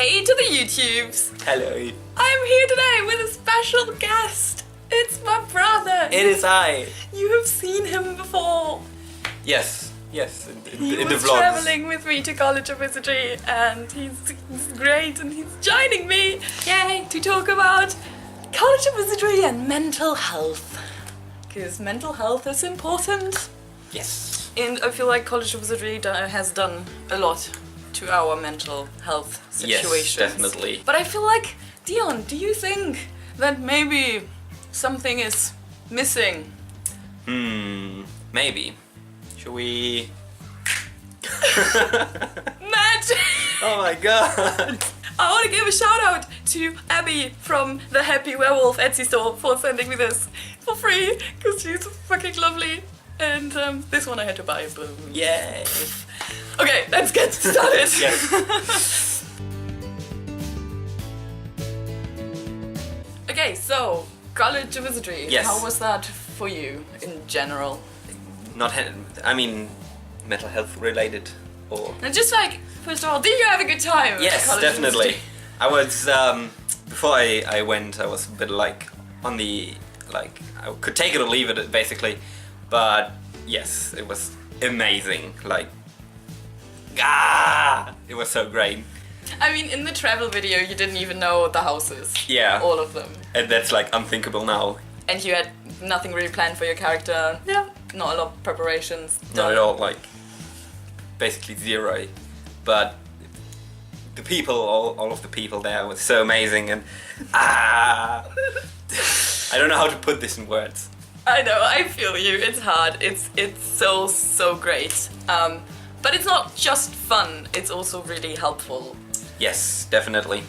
Hey to the YouTubes! Hello. I'm here today with a special guest. It's my brother. It is I. You have seen him before. Yes, in He the was vlogs. traveling with me to College of Wizardry, and he's great, and he's joining me, yay, to talk about College of Wizardry and mental health. Because mental health is important. Yes. And I feel like College of Wizardry has done a lot to our mental health situations. Yes, definitely. But I feel like, Dion, do you think that maybe something is missing? Maybe. Should we... Magic! Oh my god! I want to give a shout out to Abby from the Happy Werewolf Etsy store for sending me this for free, because she's fucking lovely. And this one I had to buy. Boom. Yay! Okay, let's get started. Yes. Okay, so College of Wizardry. Yes. How was that for you in general? Mental health related or... And just like, first of all, did you have a good time? at Yes, College of definitely. Wizardry? I was, before I went, I was a bit like, on the, like, I could take it or leave it, basically. But, yes, it was amazing. Like, it was so great. I mean, in the travel video, you didn't even know the houses. Yeah. All of them. And that's, like, unthinkable now. And you had nothing really planned for your character. Yeah. Not a lot of preparations. Not at all, like, basically zero. But the people, all of the people there was so amazing, and I don't know how to put this in words. I know, I feel you. It's hard. It's so great. But it's not just fun. It's also really helpful. Yes, definitely.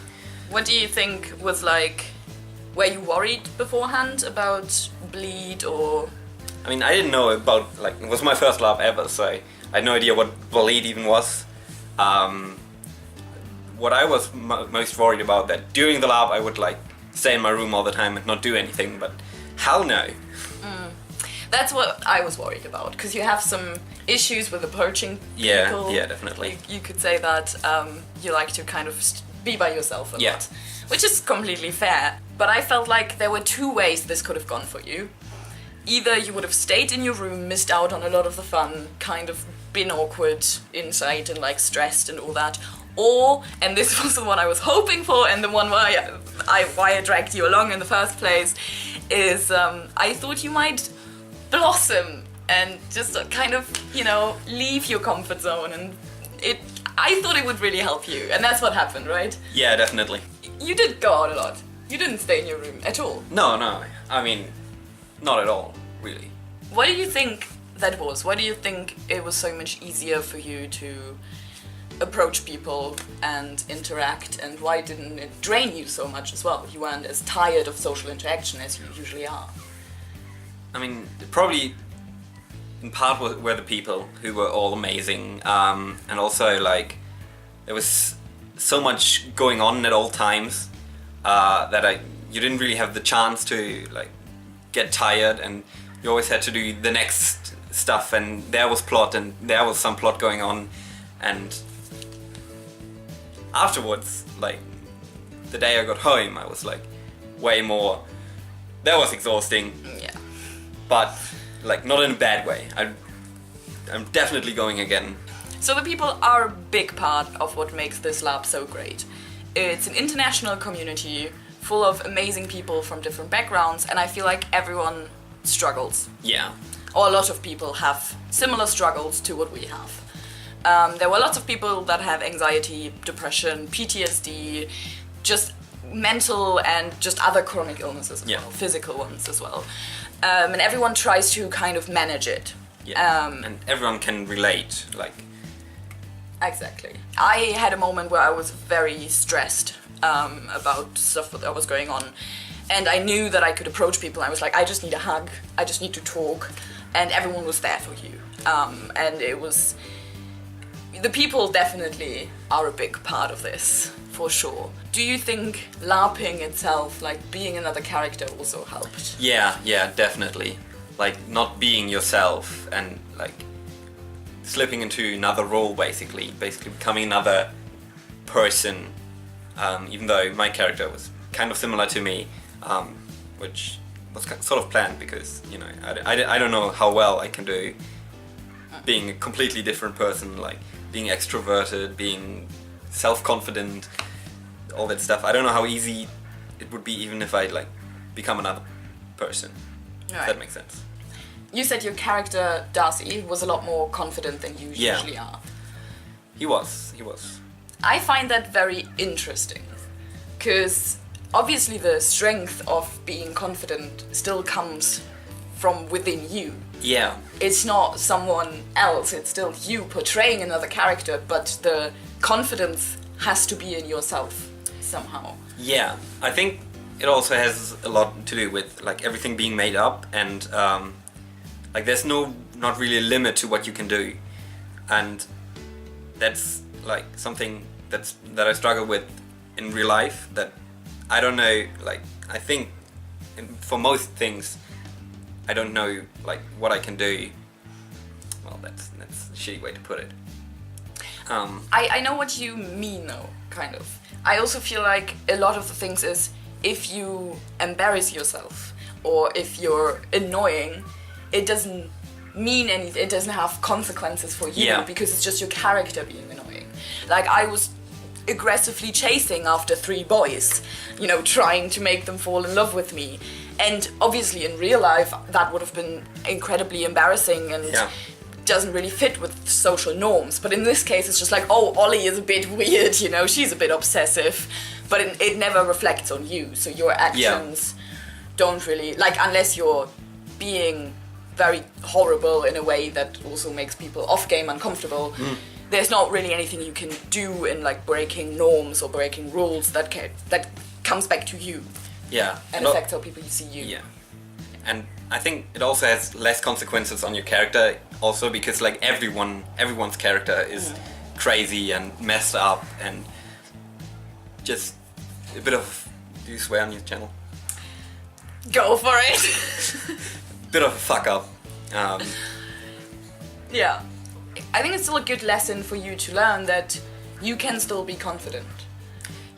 What do you think was like? Were you worried beforehand about bleed or? I mean, I didn't know about, like, it was my first LARP ever, so I had no idea what bleed even was. What I was most worried about, that during the LARP I would, like, stay in my room all the time and not do anything, but hell no. That's what I was worried about, because you have some issues with approaching people. Yeah, definitely. You could say that you like to kind of be by yourself a lot, which is completely fair. But I felt like there were two ways this could have gone for you. Either you would have stayed in your room, missed out on a lot of the fun, kind of been awkward inside and like stressed and all that, or, and this was the one I was hoping for and the one why I dragged you along in the first place, is I thought you might blossom and just kind of, leave your comfort zone, and I thought it would really help you, and that's what happened, right? Yeah, definitely. You did go out a lot. You didn't stay in your room at all. No, I mean, not at all, really. What do you think that was? Why do you think it was so much easier for you to approach people and interact, and why didn't it drain you so much as well? You weren't as tired of social interaction as you usually are. I mean, probably in part were the people who were all amazing, and also, like, there was so much going on at all times that you didn't really have the chance to, like, get tired, and you always had to do the next stuff, and there was plot, and there was some plot going on, and afterwards, like, the day I got home, I was like way more, that was exhausting. Yeah. But, like, not in a bad way. I'm definitely going again. So the people are a big part of what makes this lab so great. It's an international community full of amazing people from different backgrounds, and I feel like everyone struggles. Yeah. Or a lot of people have similar struggles to what we have. There were lots of people that have anxiety, depression, PTSD, just mental and just other chronic illnesses as well, physical ones as well. And everyone tries to kind of manage it. Yeah. And everyone can relate, like... Exactly. I had a moment where I was very stressed about stuff that was going on, and I knew that I could approach people. I was like, I just need a hug, I just need to talk, and everyone was there for you. And it was... The people definitely are a big part of this, for sure. Do you think LARPing itself, like being another character, also helped? Yeah, definitely. Like, not being yourself and, like, slipping into another role, basically becoming another person even though my character was kind of similar to me, which was sort of planned because, you know, I don't know how well I can do being a completely different person, like being extroverted, being self-confident, all that stuff. I don't know how easy it would be even if I like become another person. Right. If that makes sense. You said your character, Darcy, was a lot more confident than you usually are. He was. I find that very interesting, because obviously the strength of being confident still comes from within you. Yeah. It's not someone else, it's still you portraying another character, but the confidence has to be in yourself somehow. Yeah, I think it also has a lot to do with like everything being made up, and like there's not really a limit to what you can do, and that's like something that I struggle with in real life. That I don't know, like I think for most things I don't know like what I can do. Well, that's a shitty way to put it. I know what you mean though, kind of. I also feel like a lot of the things is if you embarrass yourself or if you're annoying, it doesn't mean anything, it doesn't have consequences for you because it's just your character being annoying. Like I was aggressively chasing after 3 boys, you know, trying to make them fall in love with me. And obviously in real life that would have been incredibly embarrassing and doesn't really fit with social norms. But in this case it's just like, oh, Ollie is a bit weird, you know, she's a bit obsessive. But it never reflects on you, so your actions don't really, like, unless you're being very horrible in a way that also makes people off-game uncomfortable, there's not really anything you can do in, like, breaking norms or breaking rules that comes back to you. Yeah. And affects how people see you. Yeah. And I think it also has less consequences on your character, also because, like, everyone's character is crazy and messed up and just a bit of... Do you swear on your channel? Go for it! Bit of a fuck up. Yeah. I think it's still a good lesson for you to learn that you can still be confident.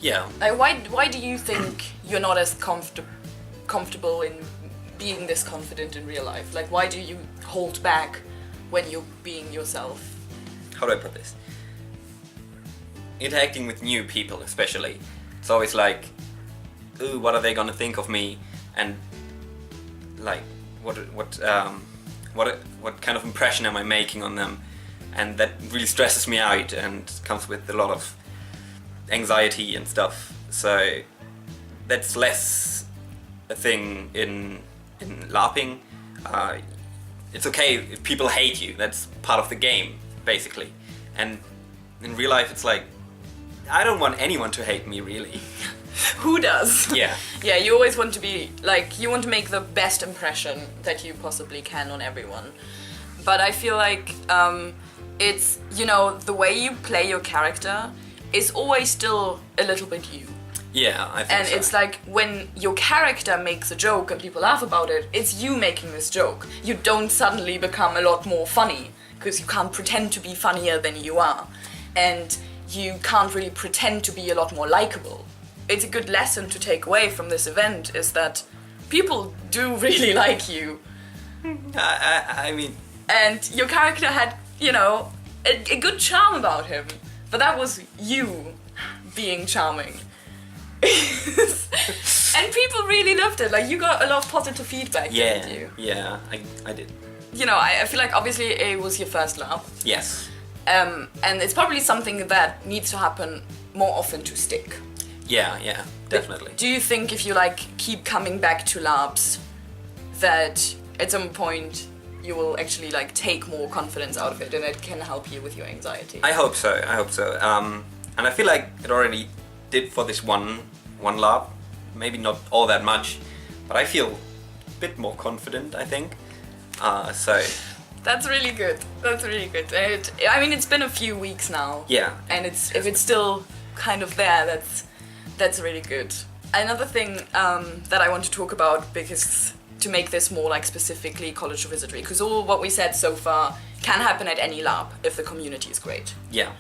Yeah. Like, why do you think you're not as comfortable in being this confident in real life? Like, why do you hold back when you're being yourself? How do I put this? Interacting with new people, especially, it's always like, ooh, what are they gonna think of me? And like, what kind of impression am I making on them? And that really stresses me out and comes with a lot of anxiety and stuff. So that's less a thing in LARPing. It's okay if people hate you. That's part of the game, basically. And in real life, it's like, I don't want anyone to hate me, really. Who does? Yeah. Yeah, you always want to be, like, you want to make the best impression that you possibly can on everyone. But I feel like it's, you know, the way you play your character is always still a little bit you. Yeah, I think and so. It's like when your character makes a joke and people laugh about it, it's you making this joke. You don't suddenly become a lot more funny, because you can't pretend to be funnier than you are. And you can't really pretend to be a lot more likable. It's a good lesson to take away from this event, is that people do really like you. I mean... And your character had, you know, a good charm about him. But that was you being charming. And people really loved it. Like, you got a lot of positive feedback, didn't you? Yeah, I did. You know, I feel like obviously it was your first LARP. Yes. And it's probably something that needs to happen more often to stick. Yeah, definitely. Do you think if you, like, keep coming back to LARPs, that at some point you will actually, like, take more confidence out of it and it can help you with your anxiety? I hope so. And I feel like it already did for this one LARP. Maybe not all that much, but I feel a bit more confident, I think. So... That's really good. I mean, it's been a few weeks now. Yeah. And if it's still kind of there, that's really good. Another thing that I want to talk about, because to make this more like specifically College of Wizardry, because all what we said so far can happen at any LARP if the community is great. Yeah.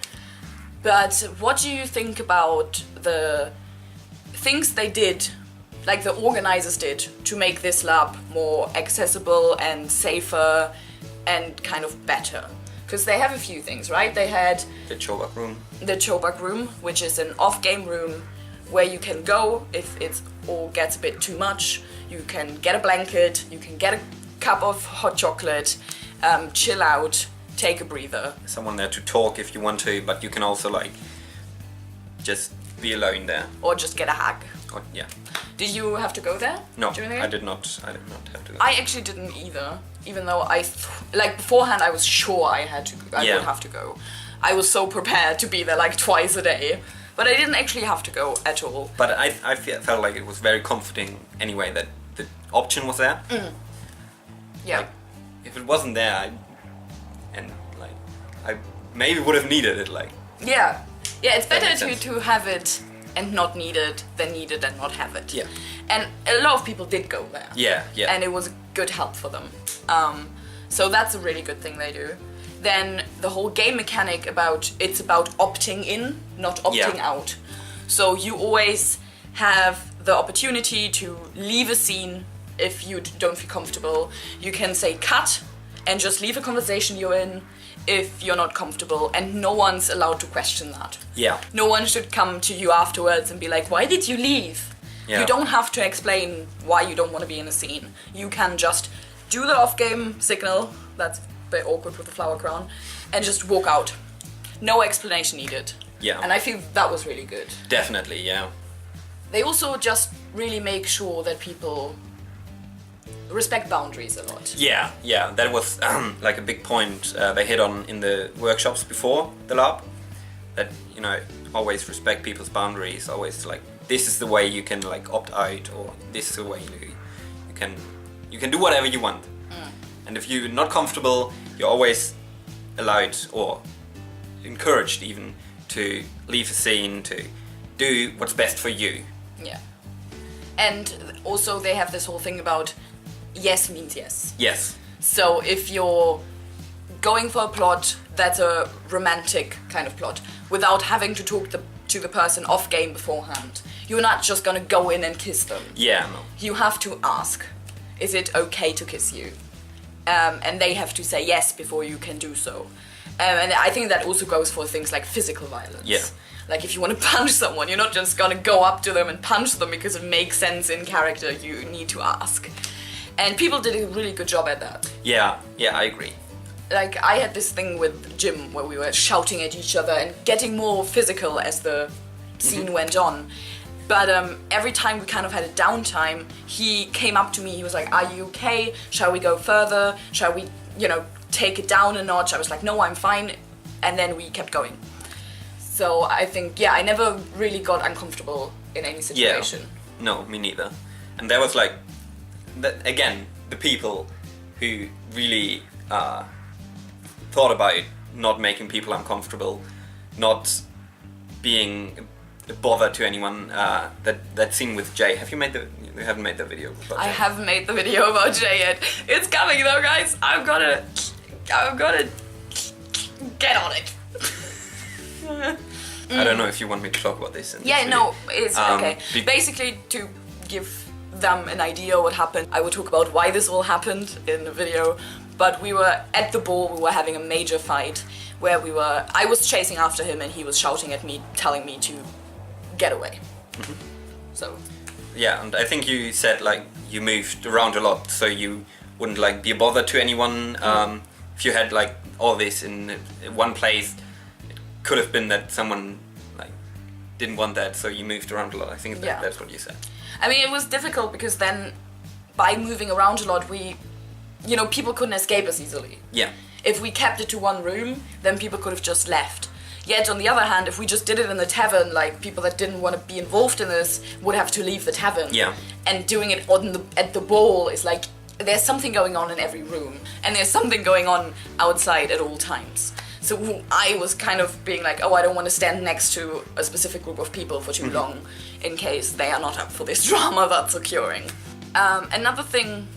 But what do you think about the things they did, like the organizers did, to make this LARP more accessible and safer and kind of better? Because they have a few things, right? They had the Dziobak room. The Dziobak room, which is an off-game room where you can go if it all gets a bit too much. You can get a blanket, you can get a cup of hot chocolate, chill out, take a breather. Someone there to talk if you want to, but you can also like just be alone there. Or just get a hug. Or, yeah. Did you have to go there? No, I did not. I did not have to go. I actually didn't either. Even though like beforehand, I was sure I would have to go. I was so prepared to be there like twice a day, but I didn't actually have to go at all. But I felt like it was very comforting anyway that the option was there. Yeah. Like, if it wasn't there, I maybe would have needed it. Like. Yeah. Yeah, it's better to have it and not need it than need it and not have it. Yeah. And a lot of people did go there. Yeah, yeah. And it was a good help for them. So that's a really good thing they do. Then the whole game mechanic it's about opting in, not opting out. So you always have the opportunity to leave a scene if you don't feel comfortable. You can say cut and just leave a conversation you're in if you're not comfortable, and no one's allowed to question that. Yeah. No one should come to you afterwards and be like, why did you leave? Yeah. You don't have to explain why you don't want to be in a scene. You can just do the off-game signal, that's a bit awkward with the flower crown, and just walk out. No explanation needed. Yeah. And I feel that was really good. Definitely, yeah. They also just really make sure that people respect boundaries a lot. Yeah, yeah, that was like a big point they hit on in the workshops before the LARP. That, you know, always respect people's boundaries, always like, this is the way you can like opt out, or this is the way you can do whatever you want. And if you're not comfortable, you're always allowed or encouraged even to leave a scene, to do what's best for you. Yeah. And also they have this whole thing about yes means yes. Yes. So if you're going for a plot that's a romantic kind of plot, without having to talk to the person off game beforehand, you're not just gonna go in and kiss them. Yeah, no. You have to ask, is it okay to kiss you? And they have to say yes before you can do so. And I think that also goes for things like physical violence. Yeah. Like if you want to punch someone, you're not just gonna go up to them and punch them because it makes sense in character. You need to ask. And people did a really good job at that. Yeah, I agree. Like I had this thing with Jim where we were shouting at each other and getting more physical as the scene went on. But every time we kind of had a downtime, he came up to me, he was like, are you okay? Shall we go further? Shall we, take it down a notch? I was like, no, I'm fine. And then we kept going. So I think, I never really got uncomfortable in any situation. Yeah. No, me neither. And there was like, again, the people who really thought about not making people uncomfortable, not being a bother to anyone. That scene with Jay. You haven't made the video about Jay. I haven't made the video about Jay yet. It's coming though, guys. I'm gonna get on it. I don't know if you want me to talk about this. It's okay. Basically, to give them an idea what happened, I will talk about why this all happened in the video. But we were at the ball, we were having a major fight where I was chasing after him and he was shouting at me, telling me to get away. So. Yeah, and I think you said like you moved around a lot so you wouldn't like be a bother to anyone. If you had like all this in one place, it could have been that someone like didn't want that, so you moved around a lot. I think that's what you said. I mean, it was difficult because then by moving around a lot, people couldn't escape us easily. Yeah. If we kept it to one room, then people could have just left. Yet, on the other hand, if we just did it in the tavern, like, people that didn't want to be involved in this would have to leave the tavern. Yeah. And doing it at the ball is like, there's something going on in every room, and there's something going on outside at all times. So I was kind of being like, I don't want to stand next to a specific group of people for too long, in case they are not up for this drama that's occurring. Another thing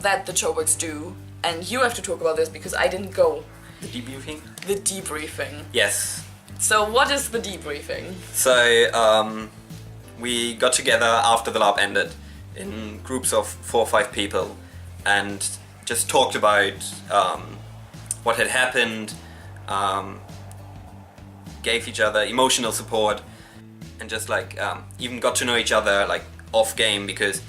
that the Dziobaks do, and you have to talk about this because I didn't go. The debriefing? The debriefing. Yes. So what is the debriefing? So we got together after the LARP ended in groups of 4 or 5 people and just talked about what had happened, gave each other emotional support, and just like even got to know each other like off game, because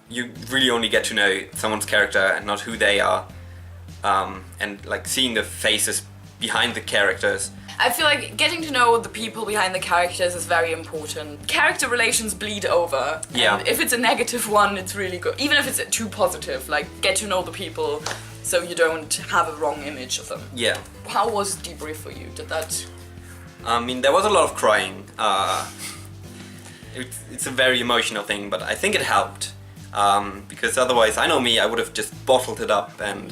you really only get to know someone's character and not who they are, and like seeing the faces behind the characters. I feel like getting to know the people behind the characters is very important. Character relations bleed over. Yeah. And if it's a negative one, it's really good. Even if it's too positive, like get to know the people so you don't have a wrong image of them. Yeah. How was debrief for you? Did that... I mean, there was a lot of crying. It's a very emotional thing, but I think it helped. Because otherwise, I know me, I would have just bottled it up and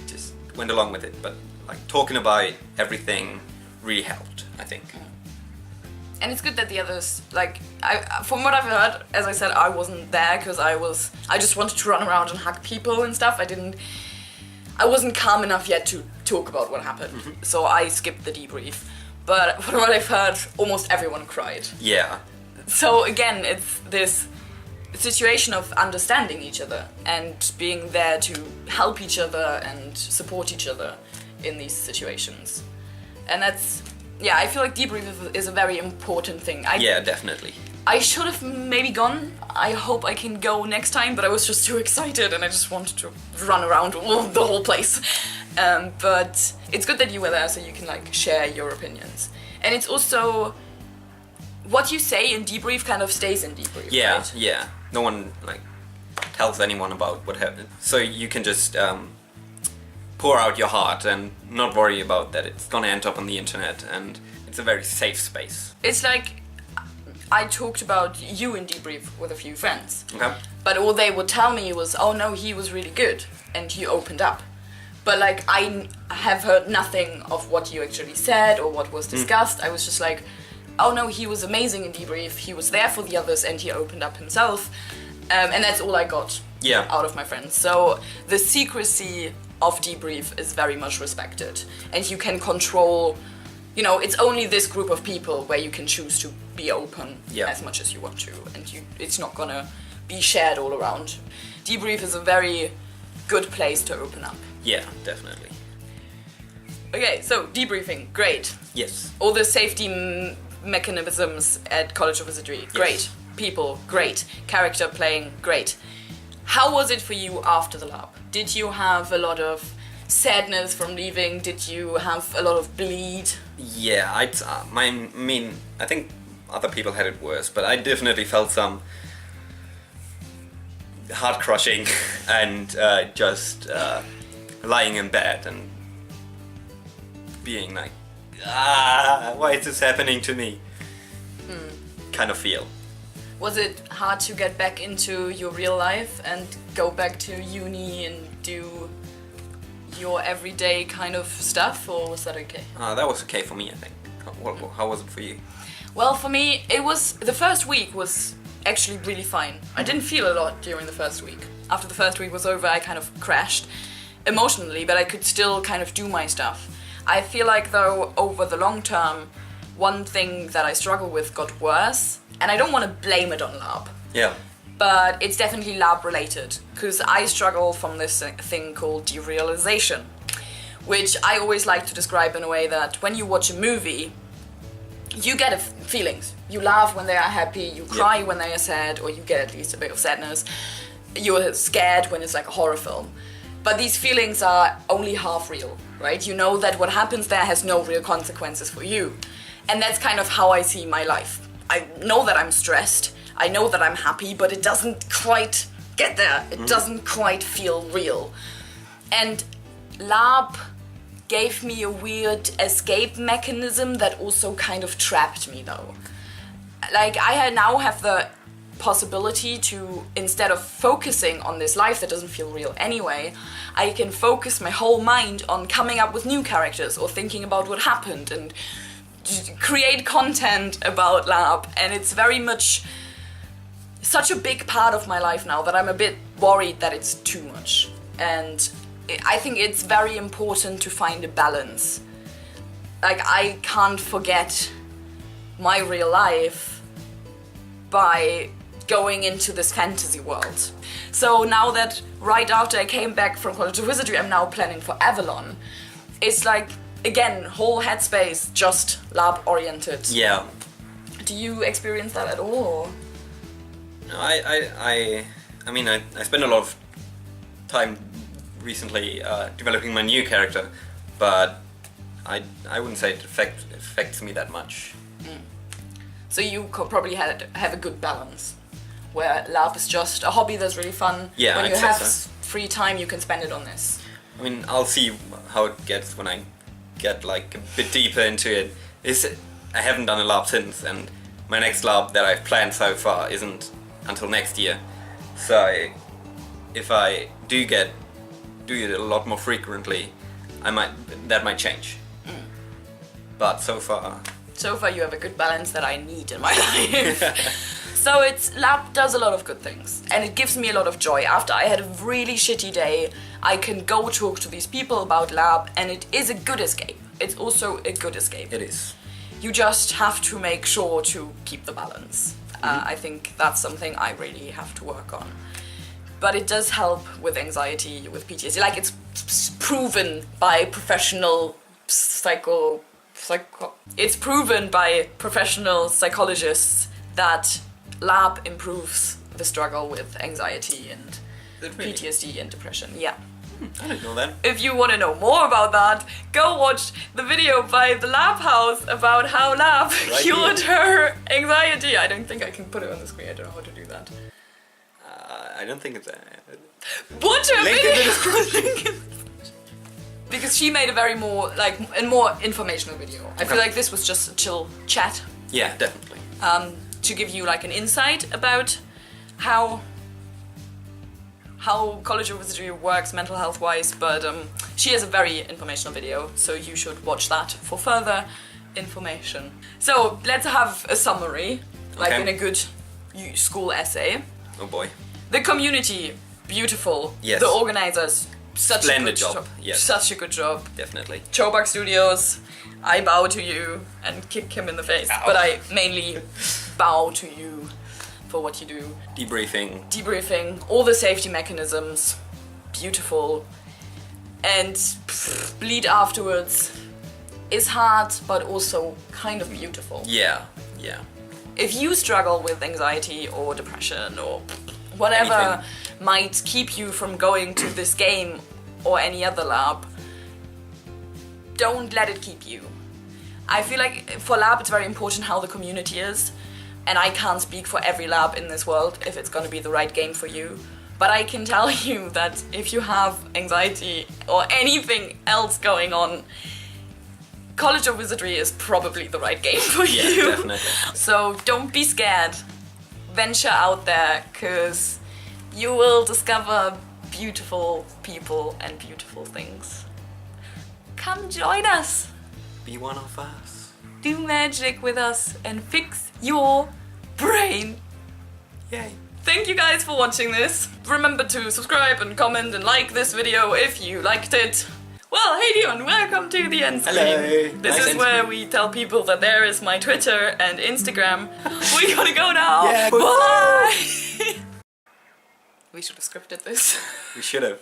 just went along with it. But like talking about everything really helped, I think. And it's good that the others, like, from what I've heard, as I said, I wasn't there because I just wanted to run around and hug people and stuff. I wasn't calm enough yet to talk about what happened, so I skipped the debrief. But from what I've heard, almost everyone cried. Yeah. So again, it's this situation of understanding each other and being there to help each other and support each other in these situations. And that's, yeah, I feel like debrief is a very important thing. Yeah, definitely. I should have maybe gone. I hope I can go next time, but I was just too excited and I just wanted to run around the whole place. But it's good that you were there so you can like share your opinions. And it's also what you say in debrief kind of stays in debrief. Yeah, right? yeah. No one like tells anyone about what happened, so you can just pour out your heart and not worry about that it's gonna end up on the internet, and it's a very safe space. It's like I talked about you in debrief with a few friends, Okay. but all they would tell me was, oh no, he was really good and he opened up. But like I have heard nothing of what you actually said or what was discussed. I was just like, oh no, he was amazing in debrief, he was there for the others and he opened up himself. And that's all I got out of my friends. So the secrecy of debrief is very much respected. And you can control, you know, it's only this group of people where you can choose to be open as much as you want to. And it's not gonna be shared all around. Debrief is a very good place to open up. Yeah, definitely. Okay, so debriefing, great. Yes. All the safety mechanisms at College of Wizardry, great. People, great. Character playing, great. How was it for you after the LARP? Did you have a lot of sadness from leaving? Did you have a lot of bleed? Yeah, I think other people had it worse, but I definitely felt some heart crushing and just lying in bed and being like, why is this happening to me? Kind of feel. Was it hard to get back into your real life and go back to uni and do your everyday kind of stuff, or was that okay? That was okay for me, I think. How was it for you? Well, for me, the first week was actually really fine. I didn't feel a lot during the first week. After the first week was over, I kind of crashed emotionally, but I could still kind of do my stuff. I feel like, though, over the long term, one thing that I struggle with got worse, and I don't want to blame it on LARP. Yeah. But it's definitely LARP related, because I struggle from this thing called derealization, which I always like to describe in a way that when you watch a movie, you get feelings. You laugh when they are happy, you cry when they are sad, or you get at least a bit of sadness. You're scared when it's like a horror film. But these feelings are only half real, right? You know that what happens there has no real consequences for you. And that's kind of how I see my life. I know that I'm stressed, I know that I'm happy, but it doesn't quite get there. It doesn't quite feel real. And LARP gave me a weird escape mechanism that also kind of trapped me, though. Like, I now have the possibility to, instead of focusing on this life that doesn't feel real anyway, I can focus my whole mind on coming up with new characters or thinking about what happened and create content about LARP. And it's very much such a big part of my life now that I'm a bit worried that it's too much. And I think it's very important to find a balance like, I can't forget my real life by going into this fantasy world. So now that right after I came back from College of Wizardry, I'm now planning for Avalon. It's like, again, whole headspace, just LARP oriented. Yeah. Do you experience that at all? Or? No, I mean, I spent a lot of time recently developing my new character, but I wouldn't say it affects me that much. So you could probably have a good balance, where LARP is just a hobby that's really fun. Yeah, when you I'd say have so. free time, you can spend it on this. I mean, I'll see how it gets when I get like a bit deeper into it. I haven't done a LARP since, and my next LARP that I've planned so far isn't until next year. So if I do it a lot more frequently, that might change. But so far you have a good balance that I need in my life. So LARP does a lot of good things, and it gives me a lot of joy. After I had a really shitty day, I can go talk to these people about LARP, and it is a good escape. It's also a good escape. it is. You just have to make sure to keep the balance. I think that's something I really have to work on. But it does help with anxiety, with PTSD. Like, it's proven by professional it's proven by professional psychologists that LARP improves the struggle with anxiety and Really? PTSD and depression. Yeah. I didn't know that. If you want to know more about that, go watch the video by the LarpHouse about how LARP cured her anxiety. I don't think I can put it on the screen. I don't know how to do that. I don't think it's Watch her Link in the video! Because she made a more informational video. I feel like this was just a chill chat. Yeah, definitely. To give you like an insight about how College of Wizardry works mental health wise, but she has a very informational video, so you should watch that for further information. So let's have a summary, like in a good school essay. Oh boy. The community, beautiful. Yes. The organizers, Splendid job. Yes. Such a good job. Definitely. Dziobak Studios, I bow to you and kick him in the face, Ow. but I mainly bow to you for what you do. Debriefing, all the safety mechanisms, beautiful. And bleed afterwards is hard, but also kind of beautiful. Yeah. If you struggle with anxiety or depression or whatever might keep you from going to this game or any other LARP, don't let it keep you. I feel like for LARP it's very important how the community is, and I can't speak for every LARP in this world if it's gonna be the right game for you, but I can tell you that if you have anxiety or anything else going on, College of Wizardry is probably the right game for you. Yeah, definitely. So don't be scared. Venture out there, because you will discover beautiful people and beautiful things. Come join us. Be one of us. Do magic with us and fix your brain. Yay. Thank you guys for watching this. Remember to subscribe and comment and like this video if you liked it. Well, hey Dion, welcome to the end screen. Hello. This Nice is where we tell people that there is my Twitter and Instagram. We gotta go now. Yeah, bye. We should have scripted this. We should have.